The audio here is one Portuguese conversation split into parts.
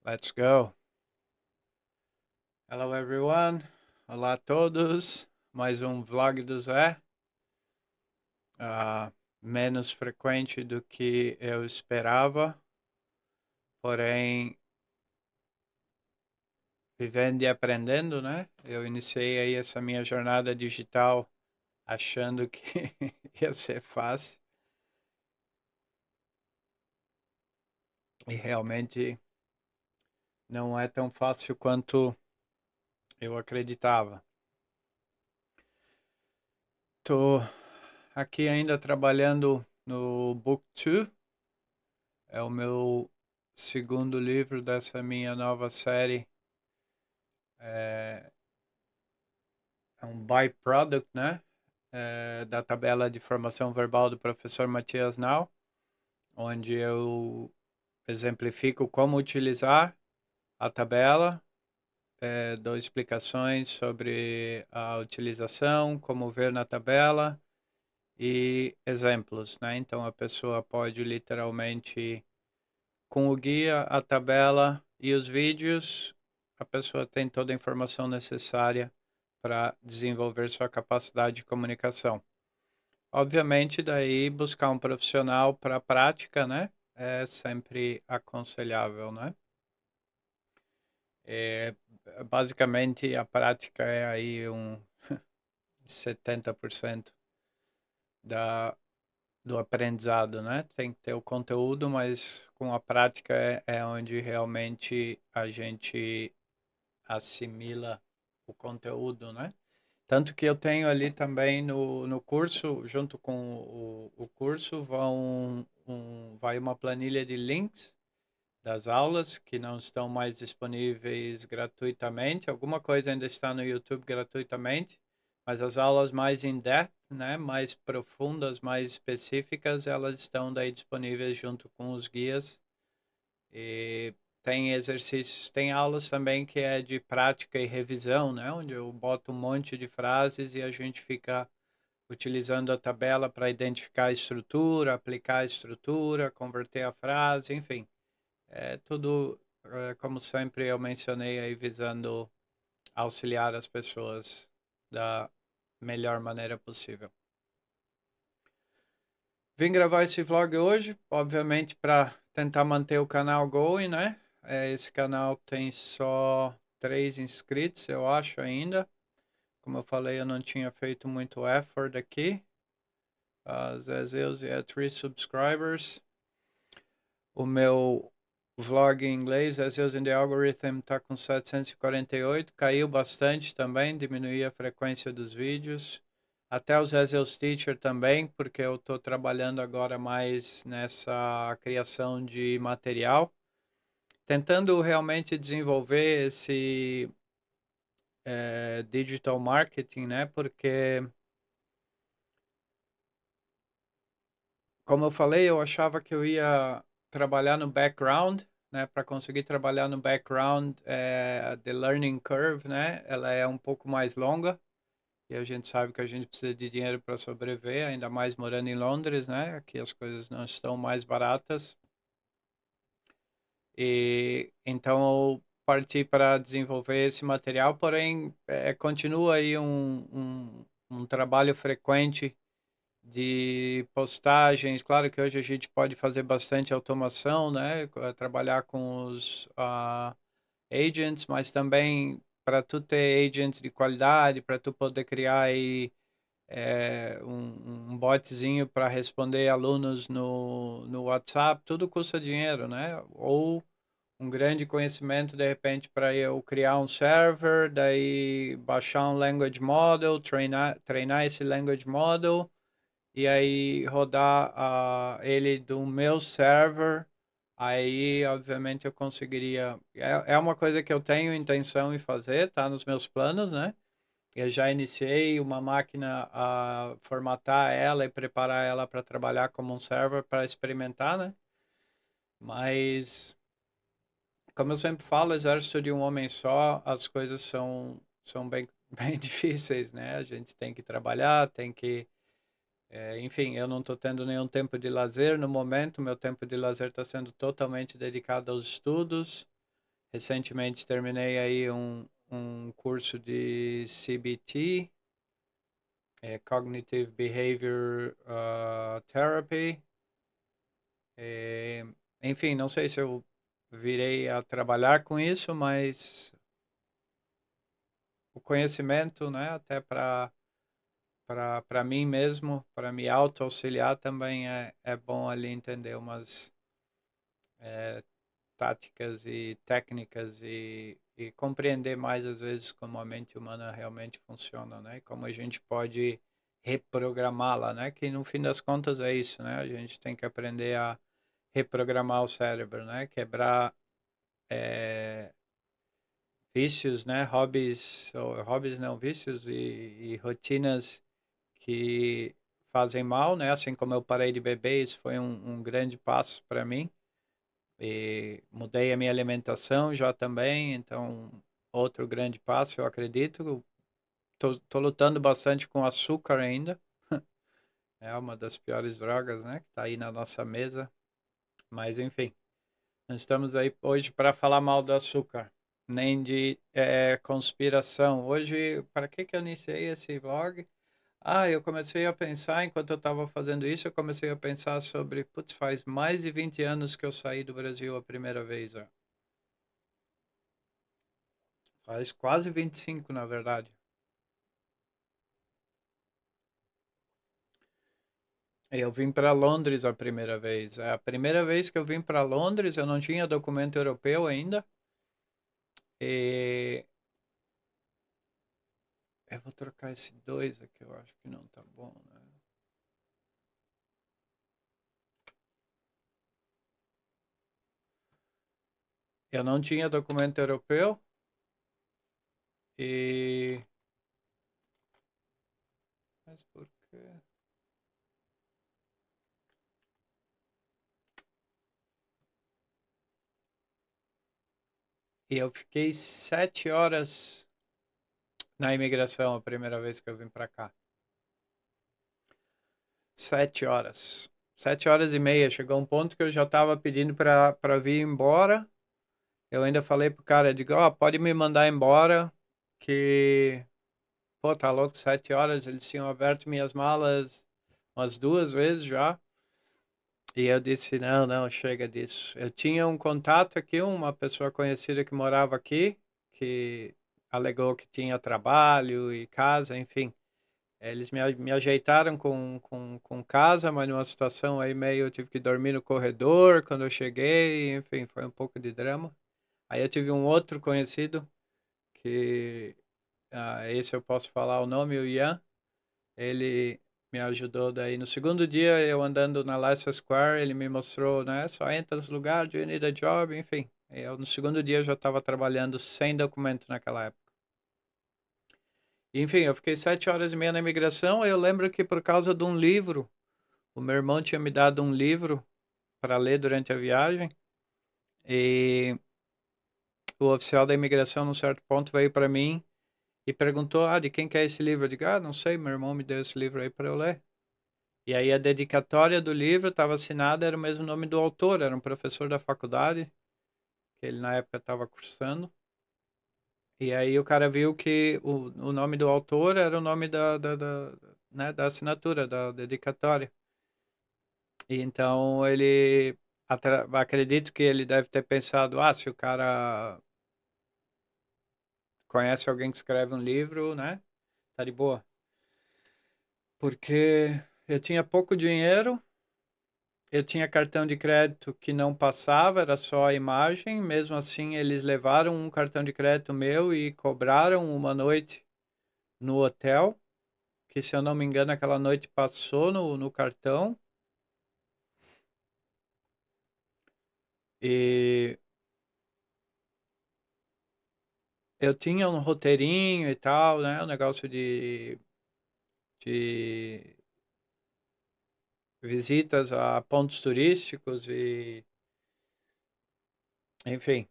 Let's go. Hello everyone. Olá a todos. Mais um vlog do Zé. Menos frequente do que eu esperava. Porém, vivendo e aprendendo, né? Eu iniciei aí essa minha jornada digital achando que ia ser fácil. E realmente não é tão fácil quanto eu acreditava. Tô aqui ainda trabalhando no Book 2. É o meu segundo livro dessa minha nova série. É, é um byproduct, né? Da tabela de formação verbal do professor Matias Nau, onde eu exemplifico como utilizar a tabela, dou explicações sobre a utilização, como ver na tabela e exemplos, né? Então a pessoa pode literalmente, com o guia, a tabela e os vídeos, a pessoa tem toda a informação necessária para desenvolver sua capacidade de comunicação. Obviamente, daí buscar um profissional para a prática, né? É sempre aconselhável, né? É, basicamente, a prática é aí 70% da, do aprendizado, né? Tem que ter o conteúdo, mas com a prática é onde realmente a gente assimila o conteúdo, né? Tanto que eu tenho ali também no curso, junto com o curso, vai uma planilha de links das aulas que não estão mais disponíveis gratuitamente. Alguma coisa ainda está no YouTube gratuitamente, mas as aulas mais in-depth, né, mais profundas, mais específicas, elas estão daí disponíveis junto com os guias. E tem exercícios, tem aulas também que é de prática e revisão, né, onde eu boto um monte de frases e a gente fica utilizando a tabela para identificar a estrutura, aplicar a estrutura, converter a frase, enfim. É tudo, como sempre eu mencionei aí, visando auxiliar as pessoas da melhor maneira possível. Vim gravar esse vlog hoje, obviamente para tentar manter o canal going, né? Esse canal tem só 3 inscritos, eu acho ainda. Como eu falei, eu não tinha feito muito effort aqui. As eu e 3 subscribers. O meu vlog em inglês, As in the Algorithm, está com 748, caiu bastante também, diminuí a frequência dos vídeos. Até os As Teacher também, porque eu estou trabalhando agora mais nessa criação de material, tentando realmente desenvolver esse digital marketing, né? Porque, como eu falei, eu achava que eu ia trabalhar no background, né? Para conseguir trabalhar no background, the learning curve, né? Ela é um pouco mais longa e a gente sabe que a gente precisa de dinheiro para sobreviver, ainda mais morando em Londres, né? Aqui as coisas não estão mais baratas. E então eu parti para desenvolver esse material, porém continua aí um trabalho frequente de postagens. Claro que hoje a gente pode fazer bastante automação, né? Trabalhar com os agents, mas também para tu ter agents de qualidade, para tu poder criar aí um botzinho para responder alunos no WhatsApp, tudo custa dinheiro, né? Ou um grande conhecimento, de repente, para eu criar um server, daí baixar um language model, treinar esse language model, e aí rodar ele do meu server, aí obviamente eu conseguiria. É uma coisa que eu tenho intenção em fazer, tá nos meus planos, né? Eu já iniciei uma máquina a formatar ela e preparar ela para trabalhar como um server para experimentar, né? Mas, como eu sempre falo, exército de um homem só, as coisas são bem, bem difíceis, né? A gente tem que trabalhar, tem que enfim, eu não estou tendo nenhum tempo de lazer no momento. Meu tempo de lazer está sendo totalmente dedicado aos estudos. Recentemente terminei aí um curso de CBT, Cognitive Behavior Therapy. Eh, Enfim, não sei se eu virei a trabalhar com isso, mas o conhecimento, né, até para mim mesmo, para me auto-auxiliar também é bom ali entender umas táticas e técnicas e compreender mais às vezes como a mente humana realmente funciona, né? Como a gente pode reprogramá-la, né? Que no fim das contas é isso, né? A gente tem que aprender a reprogramar o cérebro, né? Quebrar vícios, né? Hobbies, ou hobbies não, vícios e rotinas que fazem mal, né? Assim como eu parei de beber, isso foi um grande passo para mim. E mudei a minha alimentação já também, então outro grande passo, eu acredito. Tô lutando bastante com açúcar ainda. É uma das piores drogas, né, que está aí na nossa mesa. Mas enfim, nós estamos aí hoje para falar mal do açúcar, nem de conspiração. Hoje, para que eu iniciei esse vlog? Ah, eu comecei a pensar, enquanto eu estava fazendo isso, eu comecei a pensar sobre, putz, faz mais de 20 anos que eu saí do Brasil a primeira vez, ó. Faz quase 25, na verdade. Eu vim para Londres a primeira vez. A primeira vez que eu vim para Londres, eu não tinha documento europeu ainda. E eu vou trocar esse 2 aqui, eu acho que não tá bom, né? Eu não tinha documento europeu e... Mas por quê? E eu fiquei 7 horas na imigração a primeira vez que eu vim para cá. 7 horas. 7 horas e meia. Chegou um ponto que eu já estava pedindo para vir embora. Eu ainda falei pro cara, digo, ó, pode me mandar embora, que, pô, tá louco, 7 horas, eles tinham aberto minhas malas umas 2 vezes já. E eu disse, não, não, chega disso. Eu tinha um contato aqui, uma pessoa conhecida que morava aqui, que alegou que tinha trabalho e casa, enfim. Eles me ajeitaram com casa, mas numa situação aí meio, eu tive que dormir no corredor quando eu cheguei, enfim, foi um pouco de drama. Aí eu tive um outro conhecido que esse eu posso falar o nome, o Ian, ele me ajudou daí. No segundo dia, eu andando na Leicester Square, ele me mostrou, né, só entra nos lugares, do you need a job, enfim. No segundo dia eu já estava trabalhando sem documento naquela época. Enfim, eu fiquei 7 horas e meia na imigração. Eu lembro que por causa de um livro, o meu irmão tinha me dado um livro para ler durante a viagem e o oficial da imigração, num certo ponto, veio para mim e perguntou, de quem que é esse livro? Eu digo, não sei, meu irmão me deu esse livro aí para eu ler. E aí a dedicatória do livro estava assinada, era o mesmo nome do autor, era um professor da faculdade, que ele na época estava cursando. E aí o cara viu que o nome do autor era o nome né, da assinatura, da dedicatória. E então ele, acredito que ele deve ter pensado, se o cara conhece alguém que escreve um livro, né, tá de boa. Porque eu tinha pouco dinheiro, eu tinha cartão de crédito que não passava, era só a imagem. Mesmo assim, eles levaram um cartão de crédito meu e cobraram uma noite no hotel, que se eu não me engano, aquela noite passou no cartão. E eu tinha um roteirinho e tal, né? Um negócio de visitas a pontos turísticos e, enfim.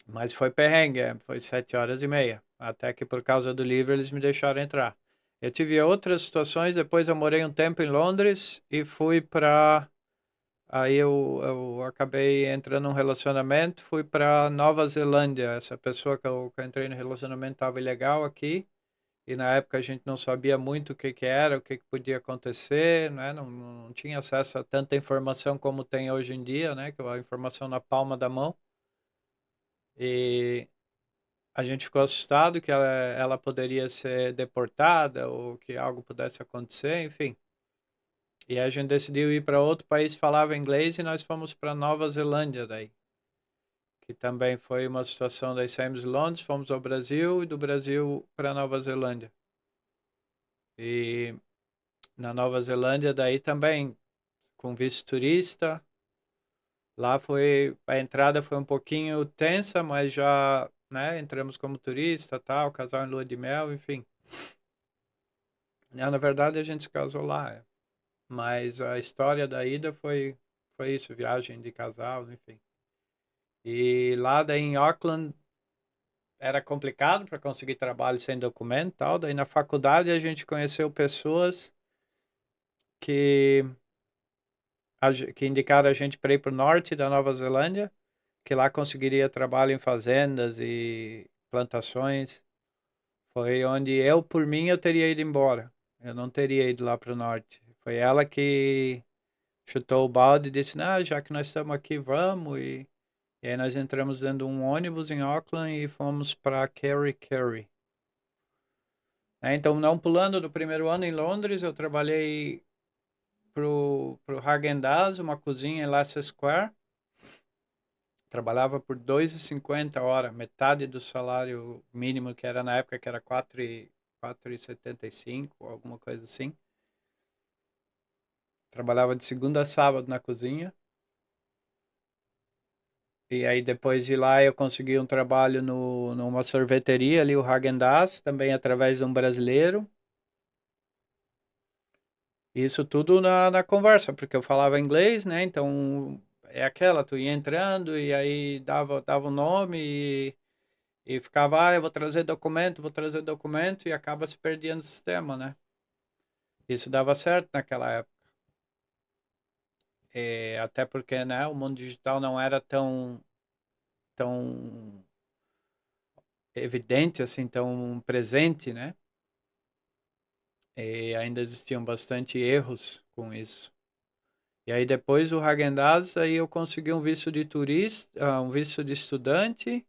Mas foi perrengue, foi 7 horas e meia. Até que por causa do livro eles me deixaram entrar. Eu tive outras situações, depois eu morei um tempo em Londres e fui para Aí eu acabei entrando num relacionamento, fui para Nova Zelândia. Essa pessoa que eu entrei no relacionamento estava ilegal aqui, e na época a gente não sabia muito o que que era, o que que podia acontecer, né? Não tinha acesso a tanta informação como tem hoje em dia, né? Que é a informação na palma da mão. E a gente ficou assustado que ela poderia ser deportada ou que algo pudesse acontecer, enfim. E a gente decidiu ir para outro país que falava inglês e nós fomos para Nova Zelândia daí. Que também foi uma situação, daí saímos de Londres, fomos ao Brasil e do Brasil para Nova Zelândia. E na Nova Zelândia daí também com visto turista. Lá foi, a entrada foi um pouquinho tensa, mas já, né, entramos como turista, tal, casal em lua de mel, enfim. Na verdade a gente se casou lá, mas a história da ida foi isso, viagem de casal, enfim. E lá daí em Auckland era complicado para conseguir trabalho sem documento e tal. Daí na faculdade a gente conheceu pessoas que, que indicaram a gente para ir para o norte da Nova Zelândia, que lá conseguiria trabalho em fazendas e plantações. Foi onde eu, por mim, eu teria ido embora. Eu não teria ido lá para o norte. Foi ela que chutou o balde e disse, ah, já que nós estamos aqui, vamos. E aí nós entramos dentro de um ônibus em Auckland e fomos para Kerikeri. Então, não pulando do primeiro ano em Londres, eu trabalhei pro Häagen-Dazs, uma cozinha em Leicester Square. Trabalhava por 2,50 a hora, metade do salário mínimo que era na época, que era 4,75, alguma coisa assim. Trabalhava de segunda a sábado na cozinha. E aí depois de lá eu consegui um trabalho numa sorveteria ali, o Häagen-Dazs, também através de um brasileiro. Isso tudo na conversa, porque eu falava inglês, né? Então é aquela, tu ia entrando e aí dava o nome e ficava, eu vou trazer documento e acaba se perdendo no sistema, né? Isso dava certo naquela época. Até porque, né, o mundo digital não era tão evidente, assim, tão presente, né? E ainda existiam bastante erros com isso. E aí depois do Häagen-Dazs, aí eu consegui um visto de turista, um visto de estudante,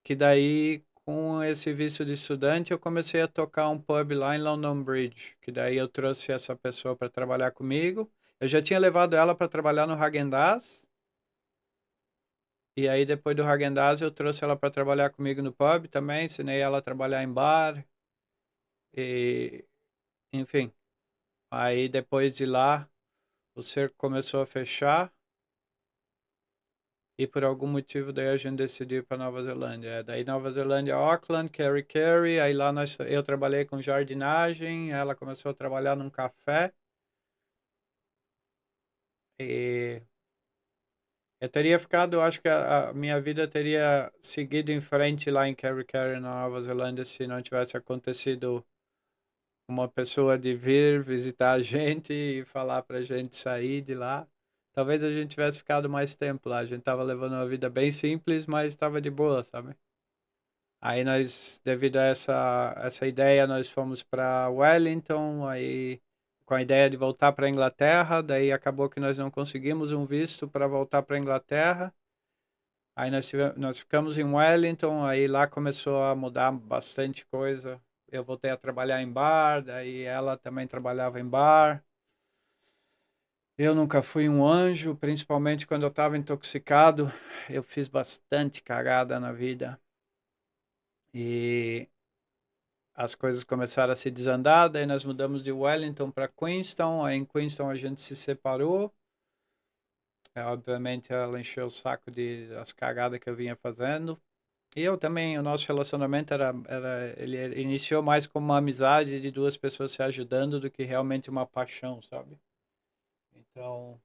que daí com esse visto de estudante eu comecei a tocar um pub lá em London Bridge, que daí eu trouxe essa pessoa para trabalhar comigo. Eu já tinha levado ela para trabalhar no Häagen-Dazs, e aí depois do Häagen-Dazs eu trouxe ela para trabalhar comigo no pub também, ensinei ela a trabalhar em bar, e enfim. Aí depois de lá o cerco começou a fechar. E por algum motivo daí a gente decidiu ir para Nova Zelândia. Daí Nova Zelândia, Auckland, Kerikeri, aí lá eu trabalhei com jardinagem, ela começou a trabalhar num café. E eu teria ficado, eu acho que a minha vida teria seguido em frente lá em Kerikeri, na Nova Zelândia, se não tivesse acontecido uma pessoa de vir visitar a gente e falar para a gente sair de lá. Talvez a gente tivesse ficado mais tempo lá. A gente estava levando uma vida bem simples, mas estava de boa, sabe? Aí nós, devido a essa ideia, nós fomos para Wellington, aí com a ideia de voltar para a Inglaterra, daí acabou que nós não conseguimos um visto para voltar para a Inglaterra. Aí nós ficamos em Wellington, aí lá começou a mudar bastante coisa. Eu voltei a trabalhar em bar, daí ela também trabalhava em bar. Eu nunca fui um anjo, principalmente quando eu estava intoxicado. Eu fiz bastante cagada na vida. E as coisas começaram a se desandar, daí nós mudamos de Wellington para Queenstown, aí em Queenstown a gente se separou. Obviamente ela encheu o saco das cagadas que eu vinha fazendo. E eu também, o nosso relacionamento ele iniciou mais como uma amizade de duas pessoas se ajudando do que realmente uma paixão, sabe? Então,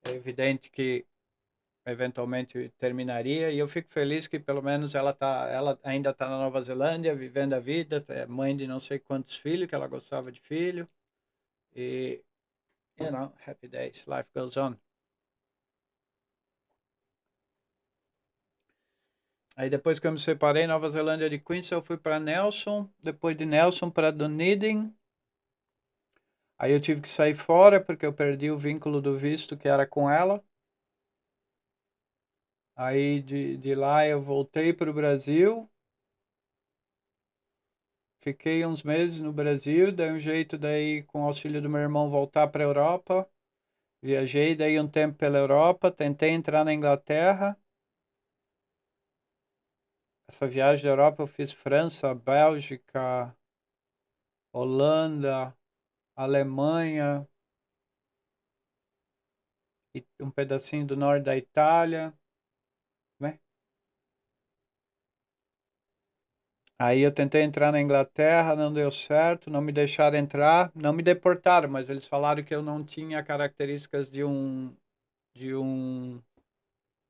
é evidente que eventualmente terminaria e eu fico feliz que pelo menos ela ainda está na Nova Zelândia, vivendo a vida, é mãe de não sei quantos filhos, que ela gostava de filho. E happy days, life goes on. Aí depois que eu me separei, Nova Zelândia de Queens, eu fui para Nelson, depois de Nelson para Dunedin. Aí eu tive que sair fora porque eu perdi o vínculo do visto que era com ela. Aí de lá eu voltei para o Brasil, fiquei uns meses no Brasil, dei um jeito daí com o auxílio do meu irmão voltar para a Europa. Viajei daí um tempo pela Europa, tentei entrar na Inglaterra. Essa viagem da Europa eu fiz França, Bélgica, Holanda, Alemanha e um pedacinho do norte da Itália, né? Aí eu tentei entrar na Inglaterra, não deu certo, não me deixaram entrar, não me deportaram, mas eles falaram que eu não tinha características de um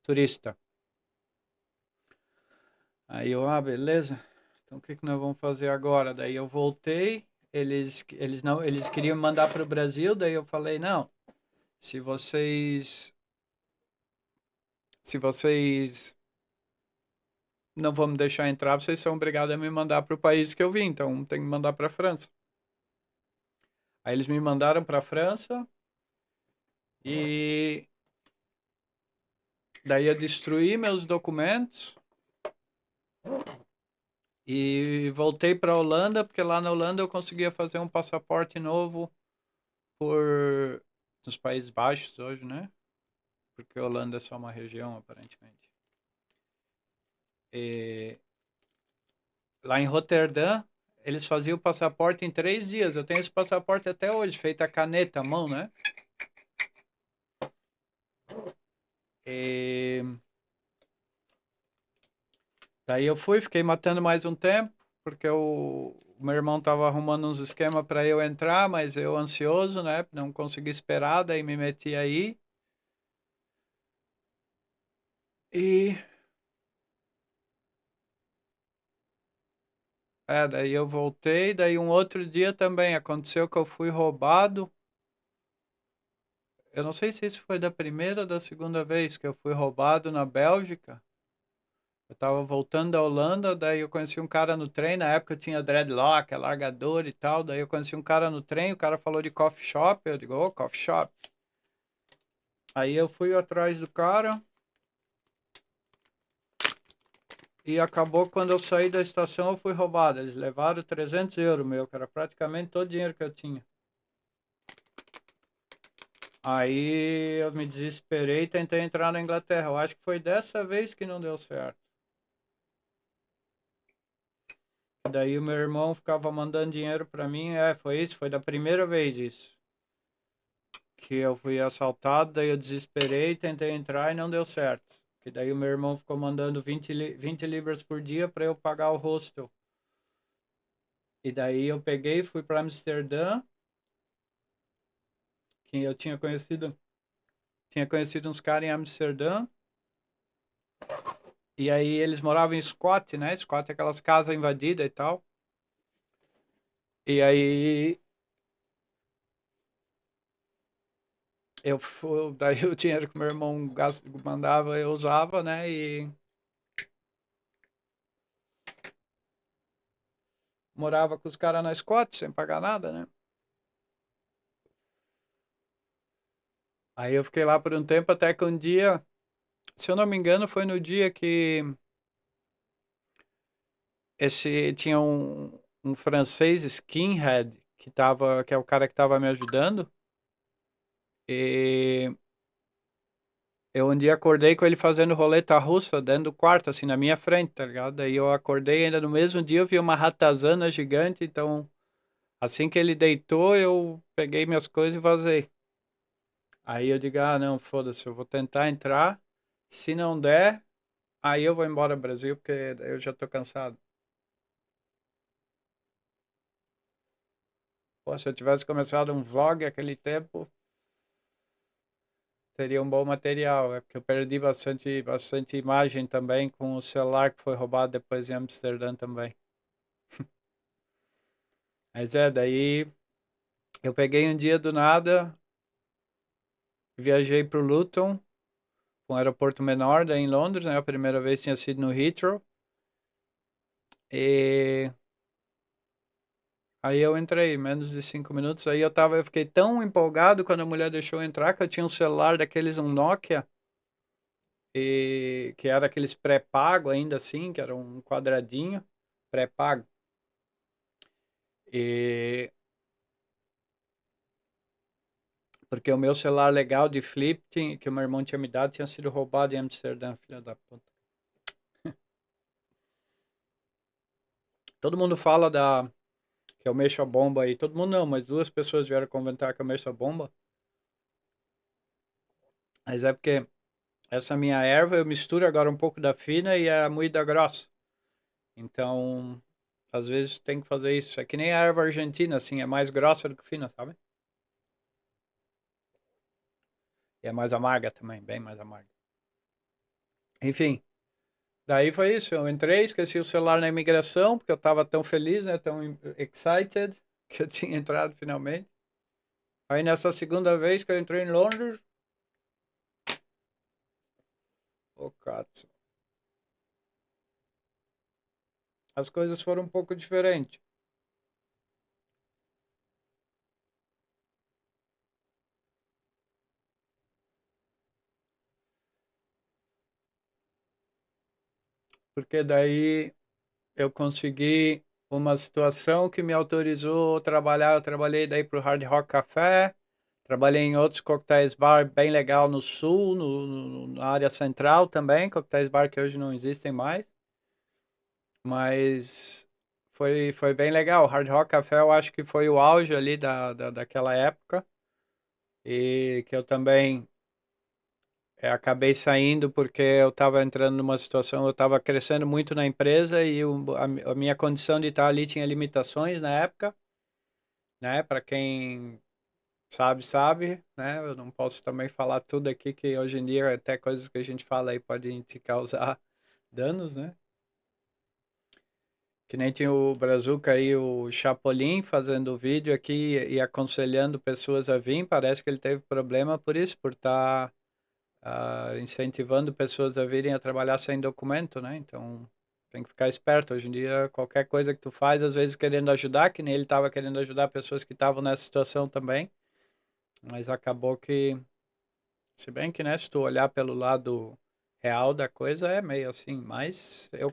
turista. Aí eu, beleza. Então o que que nós vamos fazer agora? Daí eu voltei, eles queriam me mandar para o Brasil, daí eu falei, não, se vocês se vocês não vão me deixar entrar, vocês são obrigados a me mandar para o país que eu vim, então tem que me mandar para a França. Aí eles me mandaram para a França e daí eu destruí meus documentos e voltei para a Holanda, porque lá na Holanda eu conseguia fazer um passaporte novo por nos Países Baixos hoje, né? Porque a Holanda é só uma região, aparentemente. E lá em Roterdã, eles faziam o passaporte em 3 dias. Eu tenho esse passaporte até hoje, feito a caneta, à mão, né? E daí eu fui, fiquei matando mais um tempo, porque o meu irmão estava arrumando uns esquemas para eu entrar, mas eu ansioso, né? Não consegui esperar, daí me meti aí. E daí eu voltei, daí um outro dia também aconteceu que eu fui roubado. Eu não sei se isso foi da primeira ou da segunda vez que eu fui roubado na Bélgica. Eu tava voltando da Holanda, daí eu conheci um cara no trem, na época eu tinha dreadlock, alargador e tal, daí eu conheci um cara no trem, o cara falou de coffee shop, eu digo, coffee shop. Aí eu fui atrás do cara e acabou quando eu saí da estação eu fui roubado. Eles levaram 300 euros meu, que era praticamente todo o dinheiro que eu tinha. Aí eu me desesperei e tentei entrar na Inglaterra. Eu acho que foi dessa vez que não deu certo. Daí o meu irmão ficava mandando dinheiro para mim. Foi isso, foi da primeira vez isso. Que eu fui assaltado, daí eu desesperei, tentei entrar e não deu certo. Que daí o meu irmão ficou mandando 20 libras por dia para eu pagar o hostel. E daí eu peguei, fui para Amsterdã, que eu tinha conhecido uns caras em Amsterdã. E aí eles moravam em squat, né? Squat é aquelas casas invadidas e tal. E aí daí o dinheiro que meu irmão mandava eu usava, né? E morava com os caras na squat sem pagar nada, né? Aí eu fiquei lá por um tempo até que um dia, se eu não me engano, foi no dia que esse tinha um francês skinhead que é o cara que estava me ajudando. E eu um dia acordei com ele fazendo roleta russa dentro do quarto, assim, na minha frente, tá ligado? Daí eu acordei ainda no mesmo dia, eu vi uma ratazana gigante, então assim que ele deitou, eu peguei minhas coisas e vazei. Aí eu digo, não, foda-se, eu vou tentar entrar. Se não der, aí eu vou embora do Brasil, porque eu já tô cansado. Pô, se eu tivesse começado um vlog naquele tempo, teria um bom material. É porque eu perdi bastante imagem também com o celular que foi roubado depois em Amsterdã também. Mas daí eu peguei um dia do nada, viajei para o Luton, um aeroporto menor daí em Londres, né? A primeira vez tinha sido no Heathrow. E aí eu entrei, menos de 5 minutos. Aí eu fiquei tão empolgado quando a mulher deixou eu entrar que eu tinha um celular daqueles, um Nokia, e que era aqueles pré-pago ainda assim, que era um quadradinho pré-pago. E porque o meu celular legal de flip que o meu irmão tinha me dado tinha sido roubado em Amsterdã, filha da puta. Todo mundo fala que eu mexo a bomba aí. Todo mundo não, mas duas pessoas vieram comentar que eu mexo a bomba. Mas é porque essa minha erva eu misturo agora um pouco da fina e a moída grossa. Então, às vezes tem que fazer isso. É que nem a erva argentina, assim, é mais grossa do que fina, sabe? E é mais amarga também, bem mais amarga. Enfim, daí foi isso. Eu entrei, esqueci o celular na imigração, porque eu estava tão feliz, né? Tão excited que eu tinha entrado finalmente. Aí nessa segunda vez que eu entrei em Londres, o Katsu, as coisas foram um pouco diferentes. Porque daí eu consegui uma situação que me autorizou a trabalhar. Eu trabalhei daí para o Hard Rock Café, trabalhei em outros coquetéis bar bem legal no sul, na área central também, coquetéis bar que hoje não existem mais, mas foi bem legal. O Hard Rock Café eu acho que foi o auge ali daquela época e que eu também acabei saindo porque eu estava entrando numa situação, eu estava crescendo muito na empresa e a minha condição de estar ali tinha limitações na época, né? Para quem sabe, sabe, né? Eu não posso também falar tudo aqui que hoje em dia até coisas que a gente fala aí podem te causar danos, né? Que nem tinha o Brazuca aí, o Chapolin, fazendo vídeo aqui e aconselhando pessoas a vir. Parece que ele teve problema por isso, por estar incentivando pessoas a virem a trabalhar sem documento, né? Então, tem que ficar esperto. Hoje em dia, qualquer coisa que tu faz, às vezes querendo ajudar, que nem ele estava querendo ajudar pessoas que estavam nessa situação também, mas acabou que, se bem que, né, se tu olhar pelo lado real da coisa, é meio assim, mas eu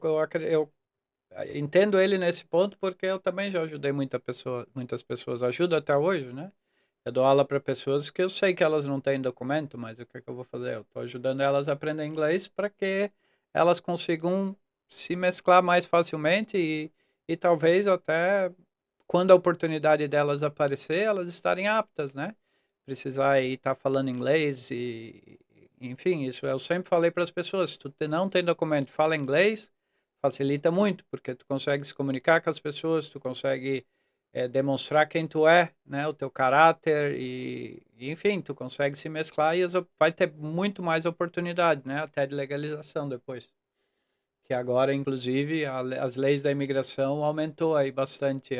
entendo ele nesse ponto porque eu também já ajudei muitas pessoas, ajudo até hoje, né? Eu dou aula para pessoas que eu sei que elas não têm documento, mas o que é que eu vou fazer? Eu estou ajudando elas a aprender inglês para que elas consigam se mesclar mais facilmente e talvez até quando a oportunidade delas aparecer, elas estarem aptas, né? Precisar aí estar falando inglês e, enfim, isso eu sempre falei para as pessoas, se tu não tem documento, fala inglês, facilita muito, porque tu consegue se comunicar com as pessoas, tu consegue demonstrar quem tu é, né, o teu caráter enfim, tu consegue se mesclar e vai ter muito mais oportunidade, né, até de legalização depois. Que agora, inclusive, as leis da imigração aumentou aí bastante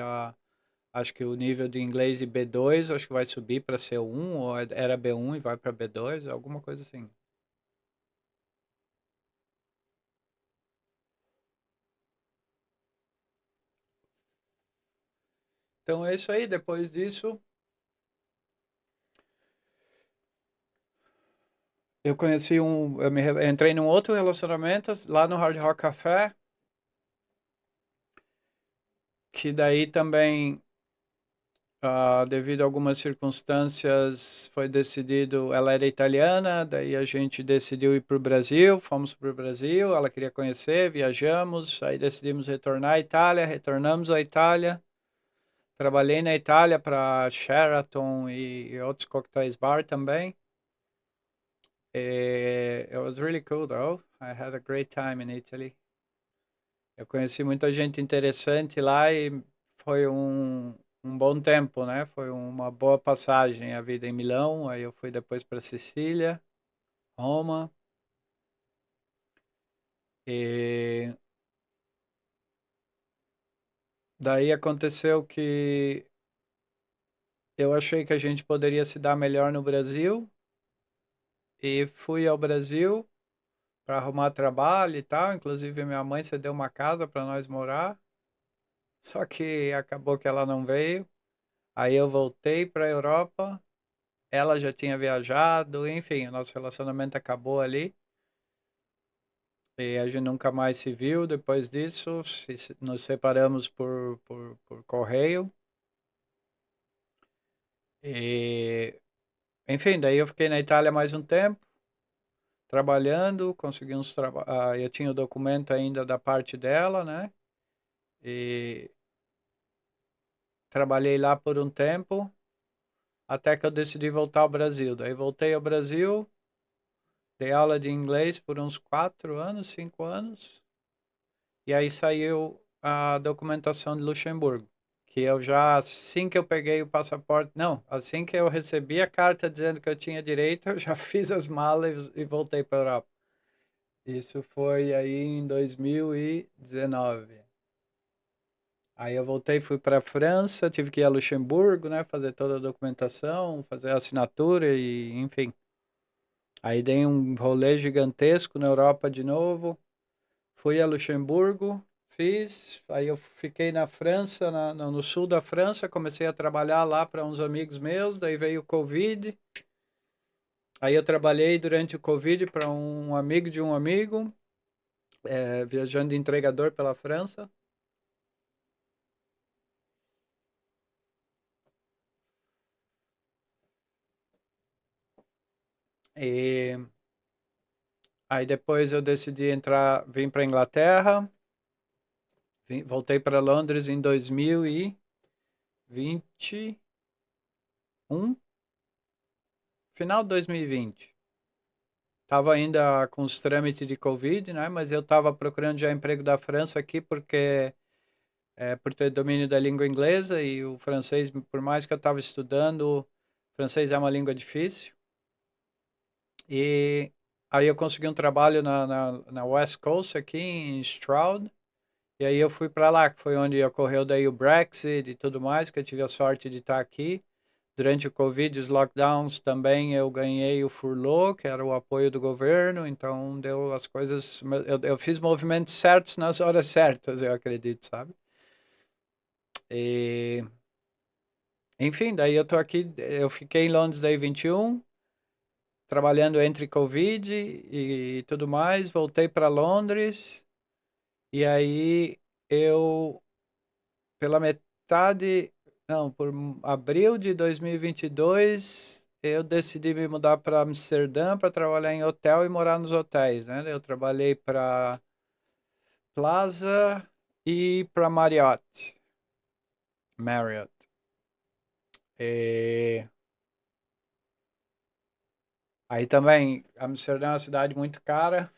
acho que o nível de inglês de B2, acho que vai subir para C1, ou era B1 e vai para B2, alguma coisa assim. Então é isso aí, depois disso, entrei num outro relacionamento lá no Hard Rock Café, que daí também, devido a algumas circunstâncias, foi decidido, ela era italiana, daí a gente decidiu ir para o Brasil, fomos para o Brasil, ela queria conhecer, viajamos, aí decidimos retornar à Itália, retornamos à Itália, trabalhei na Itália para Sheraton e outros cocktails bar também. It was really cool though. I had a great time in Italy. Eu conheci muita gente interessante lá e foi um bom tempo, né? Foi uma boa passagem a vida em Milão. Aí eu fui depois para Sicília, Roma. E daí aconteceu que eu achei que a gente poderia se dar melhor no Brasil. e fui ao Brasil para arrumar trabalho e tal. Inclusive, minha mãe cedeu uma casa para nós morar. Só que acabou que ela não veio. Aí eu voltei para a Europa. Ela já tinha viajado, enfim, o nosso relacionamento acabou ali. E a gente nunca mais se viu depois disso. Nos separamos por correio. E, enfim, daí eu fiquei na Itália mais um tempo, trabalhando, consegui uns eu tinha o documento ainda da parte dela, né? E trabalhei lá por um tempo, até que eu decidi voltar ao Brasil. Daí voltei ao Brasil, dei aula de inglês por uns 4 anos, 5 anos, e aí saiu a documentação de Luxemburgo, que eu já, assim que eu peguei o passaporte, não, assim que eu recebi a carta dizendo que eu tinha direito, eu já fiz as malas e voltei para a Europa. Isso foi aí em 2019. Aí eu voltei, fui para a França, tive que ir a Luxemburgo, né, fazer toda a documentação, fazer a assinatura e, enfim. Aí dei um rolê gigantesco na Europa de novo. Fui a Luxemburgo, fiz. Aí eu fiquei na França, no sul da França, comecei a trabalhar lá para uns amigos meus. Daí veio o Covid. Aí eu trabalhei durante o Covid para um amigo de um amigo, viajando de entregador pela França. E aí depois eu decidi entrar, vim para Inglaterra, voltei para Londres em 2021, final de 2020. Estava ainda com os trâmites de Covid, né? Mas eu estava procurando já emprego da França aqui porque por ter domínio da língua inglesa e o francês, por mais que eu estava estudando, francês é uma língua difícil. E aí eu consegui um trabalho na West Coast aqui em Stroud. E aí eu fui para lá, que foi onde ocorreu daí o Brexit e tudo mais, que eu tive a sorte de estar aqui. Durante o Covid, os lockdowns também eu ganhei o furlough, que era o apoio do governo, então deu as coisas, eu fiz movimentos certos nas horas certas, eu acredito, sabe? E, enfim, daí eu tô aqui, eu fiquei em Londres daí 21, trabalhando entre Covid e tudo mais, voltei para Londres e aí eu pela metade, não, por abril de 2022, eu decidi me mudar para Amsterdã para trabalhar em hotel e morar nos hotéis, né? Eu trabalhei para Plaza e para Marriott. E aí também, Amsterdã é uma cidade muito cara,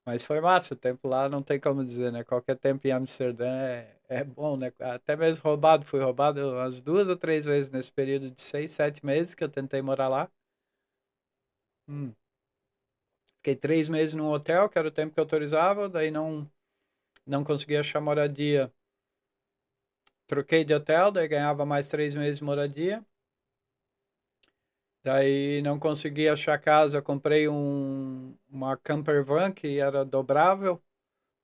mas foi massa. O tempo lá não tem como dizer, né? Qualquer tempo em Amsterdã é bom, né? Até mesmo roubado, fui roubado umas 2 ou 3 vezes nesse período de 6, 7 meses que eu tentei morar lá. Hum. Fiquei 3 meses num hotel, que era o tempo que eu autorizava, daí não consegui achar moradia. Troquei de hotel, daí ganhava mais 3 meses de moradia. Daí não consegui achar casa, comprei uma camper van que era dobrável,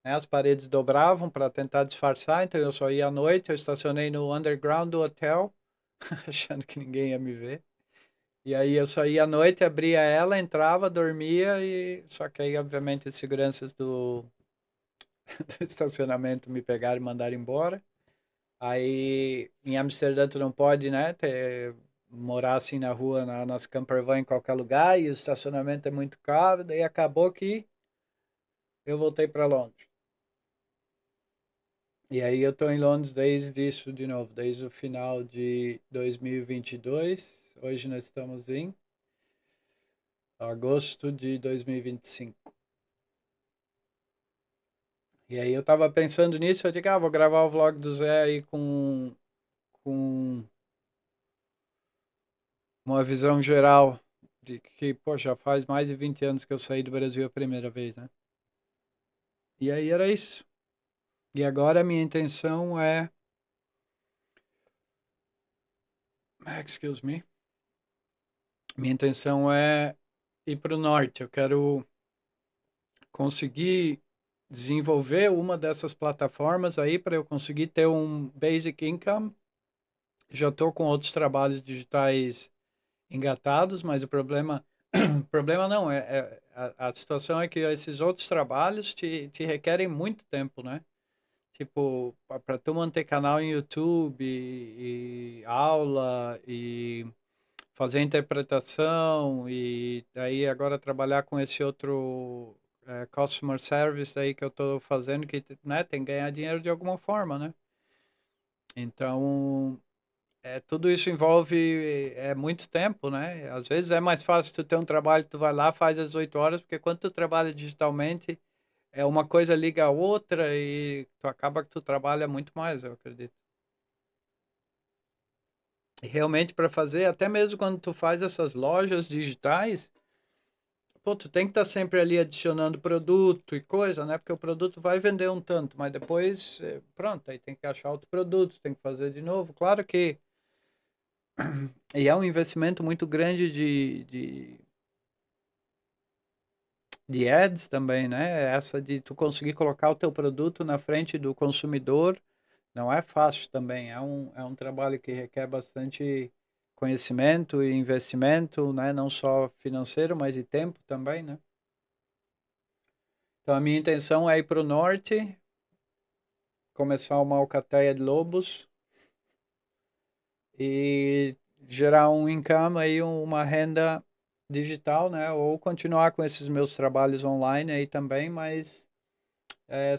né? As paredes dobravam para tentar disfarçar, então eu só ia à noite, eu estacionei no underground do hotel, achando que ninguém ia me ver. E aí eu só ia à noite, abria ela, entrava, dormia e só que aí obviamente as seguranças do estacionamento me pegaram e mandaram embora. Aí em Amsterdã tu não pode, né, morar assim na rua, nas camper van em qualquer lugar e o estacionamento é muito caro. Daí acabou que eu voltei para Londres. E aí eu tô em Londres desde isso de novo, desde o final de 2022. Hoje nós estamos em agosto de 2025. E aí eu tava pensando nisso, eu digo, vou gravar o vlog do Zé aí com uma visão geral de que, pô, já faz mais de 20 anos que eu saí do Brasil a primeira vez, né? E aí era isso. E agora a minha intenção excuse me, minha intenção é ir para o norte, eu quero conseguir desenvolver uma dessas plataformas aí para eu conseguir ter um basic income. Já estou com outros trabalhos digitais engatados, mas o problema, problema não, a situação é que esses outros trabalhos te requerem muito tempo, né? Tipo, para tu manter canal em YouTube e aula e fazer interpretação e daí agora trabalhar com esse outro customer service aí que eu estou fazendo que, né, tem que ganhar dinheiro de alguma forma, né? Então, tudo isso envolve muito tempo, né? Às vezes é mais fácil tu ter um trabalho, tu vai lá, faz às 8 horas, porque quando tu trabalha digitalmente, uma coisa liga a outra e tu acaba que tu trabalha muito mais, eu acredito. E realmente para fazer, até mesmo quando tu faz essas lojas digitais, pô, tu tem que estar sempre ali adicionando produto e coisa, né? Porque o produto vai vender um tanto, mas depois, pronto, aí tem que achar outro produto, tem que fazer de novo. Claro que e é um investimento muito grande de ads também, né? Essa de tu conseguir colocar o teu produto na frente do consumidor não é fácil também. É um trabalho que requer bastante conhecimento e investimento, né? Não só financeiro, mas de tempo também, né? Então a minha intenção é ir para o norte, começar uma alcateia de lobos e gerar um income aí, uma renda digital, né? Ou continuar com esses meus trabalhos online aí também, mas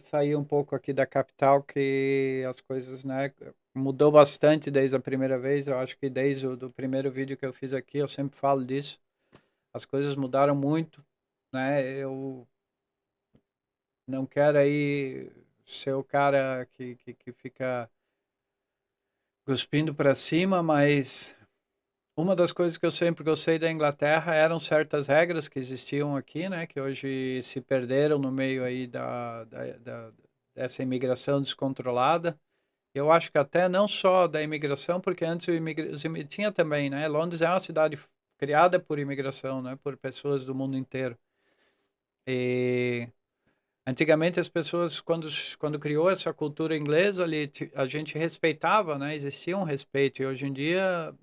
sair um pouco aqui da capital que as coisas, né, mudou bastante desde a primeira vez. Eu acho que desde o do primeiro vídeo que eu fiz aqui, eu sempre falo disso. As coisas mudaram muito, né? Eu não quero aí ser o cara que fica cuspindo para cima, mas uma das coisas que eu sempre gostei da Inglaterra eram certas regras que existiam aqui, né, que hoje se perderam no meio aí dessa imigração descontrolada. Eu acho que até não só da imigração, porque antes tinha também, né? Londres é uma cidade criada por imigração, né? Por pessoas do mundo inteiro. E antigamente as pessoas, quando criou essa cultura inglesa ali, a gente respeitava, né? Existia um respeito. E hoje em dia,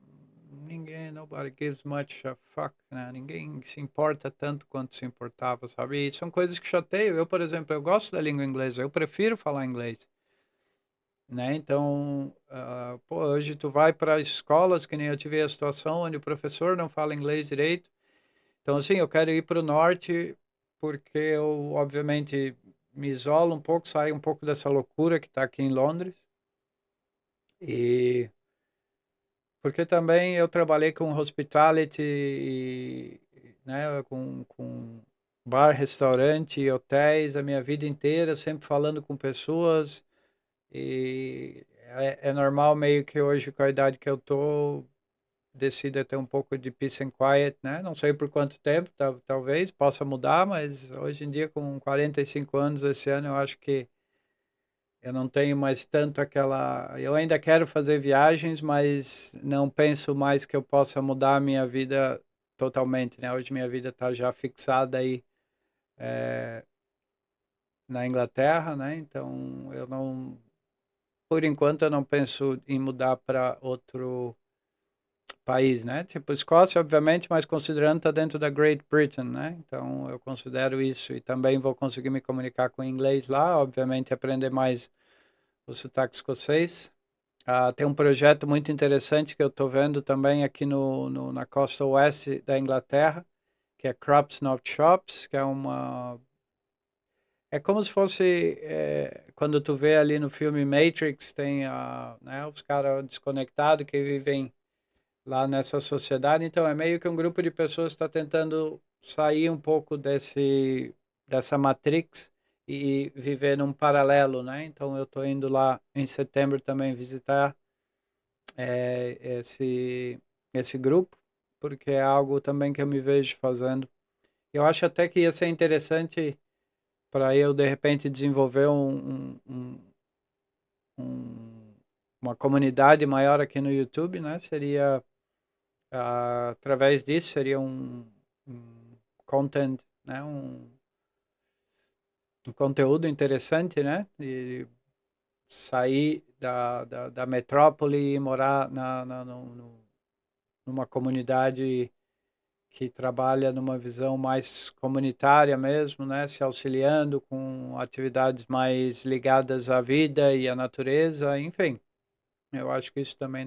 nobody gives much a fuck, né? Ninguém se importa tanto quanto se importava, sabe? E são coisas que chateiam. Eu, por exemplo, eu gosto da língua inglesa. Eu prefiro falar inglês, né? Então, pô, hoje tu vai para escolas que nem eu tive a situação onde o professor não fala inglês direito. Então, assim, eu quero ir para o norte porque eu, obviamente, me isolo um pouco, saio um pouco dessa loucura que está aqui em Londres. E porque também eu trabalhei com hospitality, né, com bar, restaurante, e hotéis a minha vida inteira, sempre falando com pessoas. E é normal meio que hoje, com a idade que eu tô, decida ter um pouco de peace and quiet, né? Não sei por quanto tempo, talvez possa mudar, mas hoje em dia, com 45 anos esse ano, eu acho que eu não tenho mais tanto aquela. Eu ainda quero fazer viagens, mas não penso mais que eu possa mudar a minha vida totalmente, né? Hoje minha vida está já fixada aí na Inglaterra, né? Então eu não, por enquanto, eu não penso em mudar para outro país, né? Tipo, Escócia, obviamente, mas considerando tá dentro da Great Britain, né? Então, eu considero isso e também vou conseguir me comunicar com inglês lá, obviamente, aprender mais o sotaque escocês. Tem um projeto muito interessante que eu estou vendo também aqui na costa oeste da Inglaterra, que é Crops Not Shops, que é uma... É como se fosse, quando tu vê ali no filme Matrix, tem né, os caras desconectados que vivem lá nessa sociedade. Então, é meio que um grupo de pessoas que está tentando sair um pouco dessa matrix e viver num paralelo, né? Então, eu estou indo lá em setembro também visitar esse grupo, porque é algo também que eu me vejo fazendo. Eu acho até que ia ser interessante para eu, de repente, desenvolver um- uma comunidade maior aqui no YouTube, né? Seria através disso seria um content, né? Um conteúdo interessante, né? E sair da metrópole e morar numa comunidade que trabalha numa visão mais comunitária mesmo, né? Se auxiliando com atividades mais ligadas à vida e à natureza, enfim. Eu acho que isso também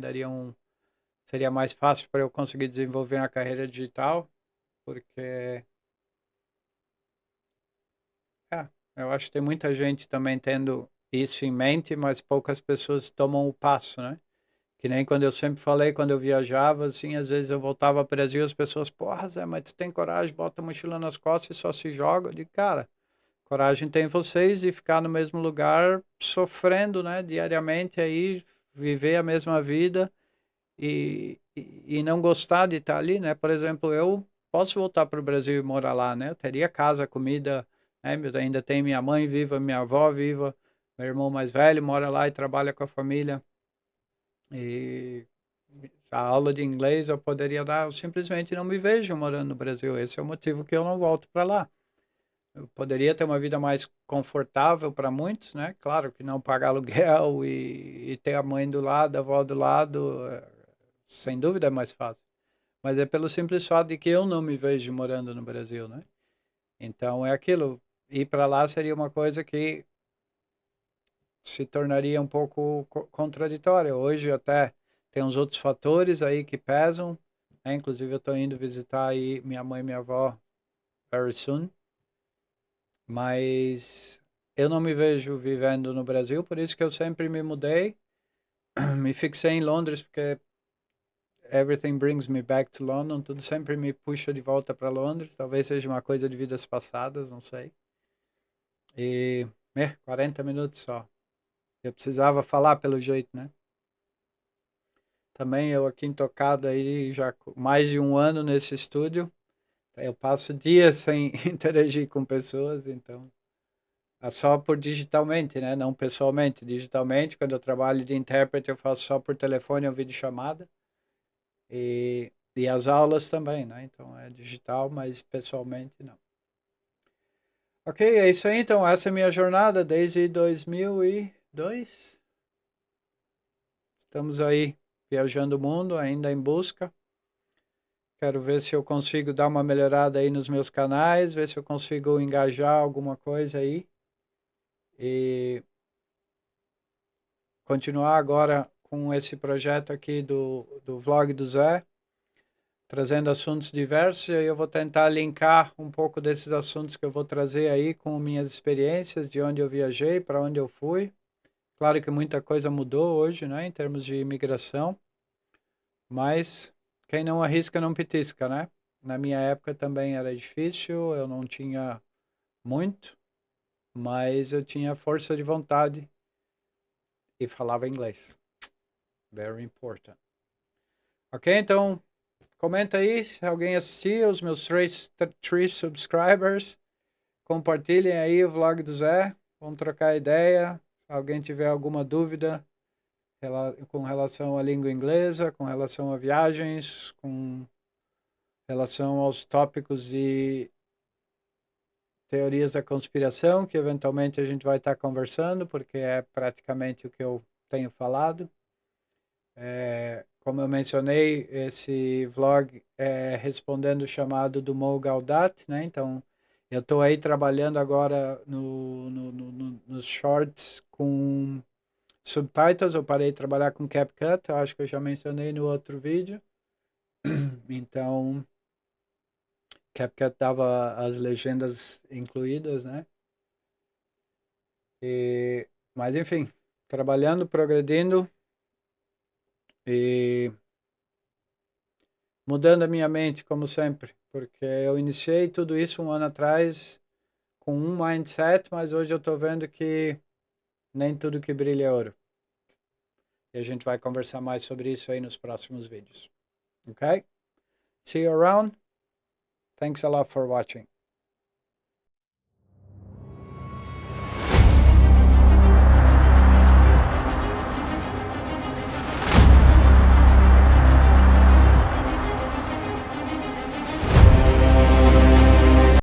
seria mais fácil para eu conseguir desenvolver a carreira digital, porque eu acho que tem muita gente também tendo isso em mente, mas poucas pessoas tomam o passo, né? Que nem quando eu sempre falei, quando eu viajava, assim, às vezes eu voltava ao Brasil, as pessoas, porra, Zé, mas tu tem coragem, bota a mochila nas costas e só se joga. Eu digo, cara, coragem tem vocês de ficar no mesmo lugar, sofrendo, né, diariamente aí, viver a mesma vida e não gostar de estar ali, né? Por exemplo, eu posso voltar para o Brasil e morar lá, né? Eu teria casa, comida, né? Eu ainda tenho minha mãe viva, minha avó viva, meu irmão mais velho mora lá e trabalha com a família. E a aula de inglês eu poderia dar, eu simplesmente não me vejo morando no Brasil. Esse é o motivo que eu não volto para lá. Eu poderia ter uma vida mais confortável para muitos, né? Claro que não pagar aluguel e ter a mãe do lado, a avó do lado, sem dúvida é mais fácil. Mas é pelo simples fato de que eu não me vejo morando no Brasil, né? Então é aquilo. Ir para lá seria uma coisa que se tornaria um pouco contraditória. Hoje até tem uns outros fatores aí que pesam, né? Inclusive eu estou indo visitar aí minha mãe e minha avó very soon, mas eu não me vejo vivendo no Brasil, por isso que eu sempre me mudei, me fixei em Londres porque everything brings me back to London, tudo sempre me puxa de volta para Londres, talvez seja uma coisa de vidas passadas, não sei. E 40 minutos só. Eu precisava falar pelo jeito, né? Também eu aqui intocado aí já mais de um ano nesse estúdio. Eu passo dias sem interagir com pessoas, então é só por digitalmente, né? Não pessoalmente. Digitalmente, quando eu trabalho de intérprete, eu faço só por telefone ou videochamada. E as aulas também, né? Então é digital, mas pessoalmente não. Ok, é isso aí. Então, essa é a minha jornada desde 2002. Estamos aí viajando o mundo, ainda em busca. Quero ver se eu consigo dar uma melhorada aí nos meus canais, ver se eu consigo engajar alguma coisa aí. E continuar agora com esse projeto aqui do vlog do Zé, trazendo assuntos diversos. E aí eu vou tentar linkar um pouco desses assuntos que eu vou trazer aí com minhas experiências, de onde eu viajei, para onde eu fui. Claro que muita coisa mudou hoje, né, em termos de imigração, mas quem não arrisca não petisca, né? Na minha época também era difícil, eu não tinha muito, mas eu tinha força de vontade e falava inglês. Very important. Ok, então comenta aí se alguém assistiu, os meus três subscribers. Compartilhem aí o vlog do Zé. Vamos trocar ideia. Se alguém tiver alguma dúvida com relação à língua inglesa, com relação a viagens, com relação aos tópicos de teorias da conspiração, que eventualmente a gente vai estar conversando, porque é praticamente o que eu tenho falado. Como eu mencionei, esse vlog é respondendo o chamado do Mo Gaudat, né? Então, eu estou aí trabalhando agora nos shorts com subtitles. Eu parei de trabalhar com CapCut, eu acho que eu já mencionei no outro vídeo. Então, CapCut dava as legendas incluídas, né? Mas enfim, trabalhando, progredindo e mudando a minha mente, como sempre, porque eu iniciei tudo isso um ano atrás com um mindset, mas hoje eu estou vendo que nem tudo que brilha é ouro. E a gente vai conversar mais sobre isso aí nos próximos vídeos. Ok? See you around. Thanks a lot for watching.